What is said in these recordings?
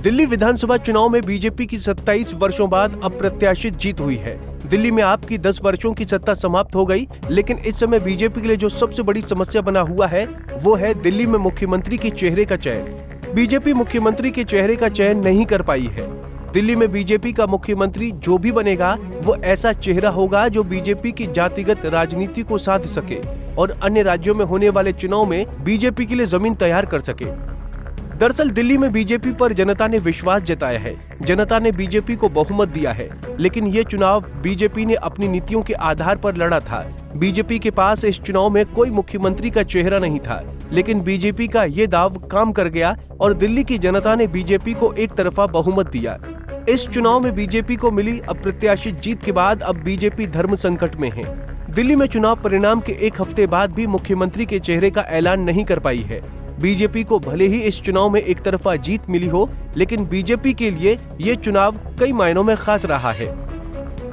दिल्ली विधानसभा चुनाव में बीजेपी की 27 वर्षों बाद अप्रत्याशित जीत हुई है। दिल्ली में आपकी 10 वर्षों की सत्ता समाप्त हो गई, लेकिन इस समय बीजेपी के लिए जो सबसे बड़ी समस्या बना हुआ है वो है दिल्ली में मुख्यमंत्री के चेहरे का चयन। बीजेपी मुख्यमंत्री के चेहरे का चयन नहीं कर पाई है। दिल्ली में बीजेपी का मुख्यमंत्री जो भी बनेगा वो ऐसा चेहरा होगा जो बीजेपी की जातिगत राजनीति को साध सके और अन्य राज्यों में होने वाले चुनाव में बीजेपी के लिए जमीन तैयार कर सके। दरअसल दिल्ली में बीजेपी पर जनता ने विश्वास जताया है, जनता ने बीजेपी को बहुमत दिया है, लेकिन ये चुनाव बीजेपी ने अपनी नीतियों के आधार पर लड़ा था। बीजेपी के पास इस चुनाव में कोई मुख्यमंत्री का चेहरा नहीं था, लेकिन बीजेपी का ये दाव काम कर गया और दिल्ली की जनता ने बीजेपी को एक तरफा बहुमत दिया। इस चुनाव में बीजेपी को मिली अप्रत्याशित जीत के बाद अब बीजेपी धर्म संकट में है। दिल्ली में चुनाव परिणाम के एक हफ्ते बाद भी मुख्यमंत्री के चेहरे का ऐलान नहीं कर पाई है। बीजेपी को भले ही इस चुनाव में एक तरफा जीत मिली हो, लेकिन बीजेपी के लिए ये चुनाव कई मायनों में खास रहा है।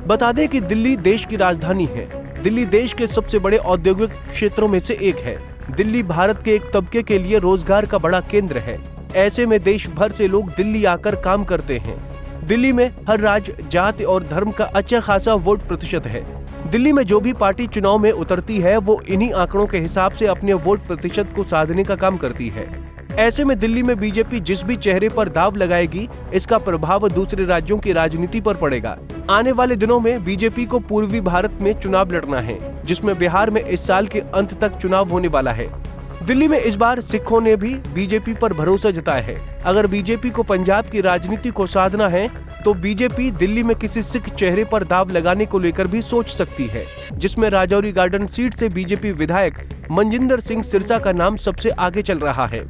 बता दें कि दिल्ली देश की राजधानी है। दिल्ली देश के सबसे बड़े औद्योगिक क्षेत्रों में से एक है। दिल्ली भारत के एक तबके के लिए रोजगार का बड़ा केंद्र है। ऐसे में देश भर से लोग दिल्ली आकर काम करते हैं। दिल्ली में हर राज्य, जाति और धर्म का अच्छा खासा वोट प्रतिशत है। दिल्ली में जो भी पार्टी चुनाव में उतरती है वो इन्हीं आंकड़ों के हिसाब से अपने वोट प्रतिशत को साधने का काम करती है। ऐसे में दिल्ली में बीजेपी जिस भी चेहरे पर दाव लगाएगी, इसका प्रभाव दूसरे राज्यों की राजनीति पर पड़ेगा। आने वाले दिनों में बीजेपी को पूर्वी भारत में चुनाव लड़ना है, जिसमें बिहार में इस साल के अंत तक चुनाव होने वाला है। दिल्ली में इस बार सिखों ने भी बीजेपी पर भरोसा जताया है। अगर बीजेपी को पंजाब की राजनीति को साधना है तो बीजेपी दिल्ली में किसी सिख चेहरे पर दाव लगाने को लेकर भी सोच सकती है, जिसमें राजौरी गार्डन सीट से बीजेपी विधायक मनजिंदर सिंह सिरसा का नाम सबसे आगे चल रहा है।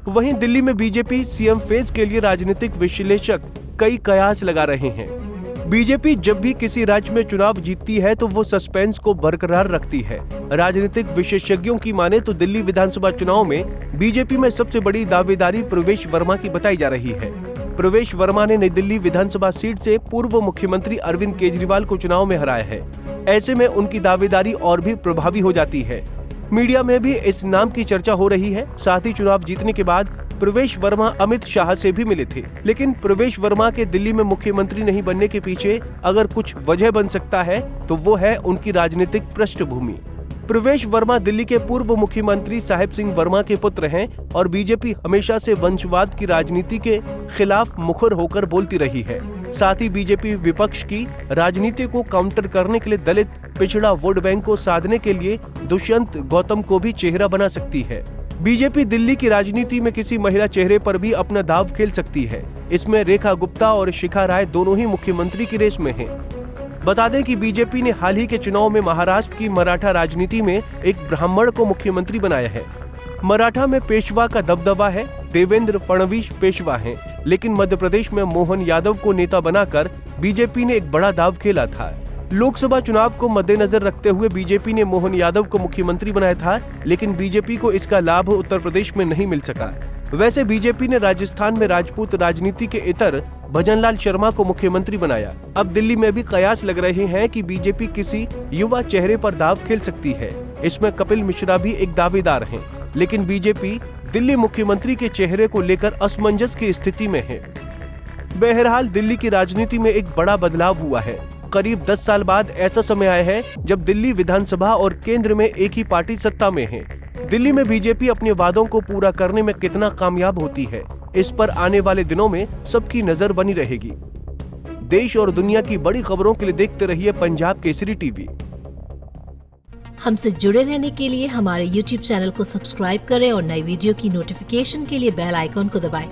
वहीं दिल्ली में बीजेपी सीएम फेज के लिए राजनीतिक विश्लेषक कई कयास लगा रहे हैं। बीजेपी जब भी किसी राज्य में चुनाव जीतती है तो वो सस्पेंस को बरकरार रखती है। राजनीतिक विशेषज्ञों की माने तो दिल्ली विधानसभा चुनाव में बीजेपी में सबसे बड़ी दावेदारी प्रवेश वर्मा की बताई जा रही है। प्रवेश वर्मा ने नई दिल्ली विधानसभा सीट से पूर्व मुख्यमंत्री अरविंद केजरीवाल को चुनाव में हराया है। ऐसे में उनकी दावेदारी और भी प्रभावी हो जाती है। मीडिया में भी इस नाम की चर्चा हो रही है। साथ ही चुनाव जीतने के बाद प्रवेश वर्मा अमित शाह से भी मिले थे, लेकिन प्रवेश वर्मा के दिल्ली में मुख्यमंत्री नहीं बनने के पीछे अगर कुछ वजह बन सकता है तो वो है उनकी राजनीतिक पृष्ठभूमि। प्रवेश वर्मा दिल्ली के पूर्व मुख्यमंत्री साहिब सिंह वर्मा के पुत्र हैं और बीजेपी हमेशा से वंशवाद की राजनीति के खिलाफ मुखर होकर बोलती रही है। साथ ही बीजेपी विपक्ष की राजनीति को काउंटर करने के लिए दलित पिछड़ा वोट बैंक को साधने के लिए दुष्यंत गौतम को भी चेहरा बना सकती है। बीजेपी दिल्ली की राजनीति में किसी महिला चेहरे पर भी अपना दाव खेल सकती है। इसमें रेखा गुप्ता और शिखा राय दोनों ही मुख्यमंत्री की रेस में हैं। बता दें कि बीजेपी ने हाल ही के चुनाव में महाराष्ट्र की मराठा राजनीति में एक ब्राह्मण को मुख्यमंत्री बनाया है। मराठा में पेशवा का दबदबा है। देवेंद्र फडणवीस पेशवा हैं, लेकिन मध्य प्रदेश में मोहन यादव को नेता बनाकर बीजेपी ने एक बड़ा दाव खेला था। लोकसभा चुनाव को मद्देनजर रखते हुए बीजेपी ने मोहन यादव को मुख्यमंत्री बनाया था, लेकिन बीजेपी को इसका लाभ उत्तर प्रदेश में नहीं मिल सका। वैसे बीजेपी ने राजस्थान में राजपूत राजनीति के इतर भजनलाल शर्मा को मुख्यमंत्री बनाया। अब दिल्ली में भी कयास लग रहे हैं कि बीजेपी किसी युवा चेहरे पर दाव खेल सकती है। इसमें कपिल मिश्रा भी एक दावेदार हैं, लेकिन बीजेपी दिल्ली मुख्यमंत्री के चेहरे को लेकर असमंजस की स्थिति में है। बहरहाल दिल्ली की राजनीति में एक बड़ा बदलाव हुआ है। करीब 10 साल बाद ऐसा समय आया है जब दिल्ली विधानसभा और केंद्र में एक ही पार्टी सत्ता में है। दिल्ली में बीजेपी अपने वादों को पूरा करने में कितना कामयाब होती है, इस पर आने वाले दिनों में सबकी नजर बनी रहेगी। देश और दुनिया की बड़ी खबरों के लिए देखते रहिए पंजाब केसरी टीवी। हमसे जुड़े रहने के लिए हमारे YouTube चैनल को सब्सक्राइब करें और नई वीडियो की नोटिफिकेशन के लिए बेल आइकॉन को दबाएं।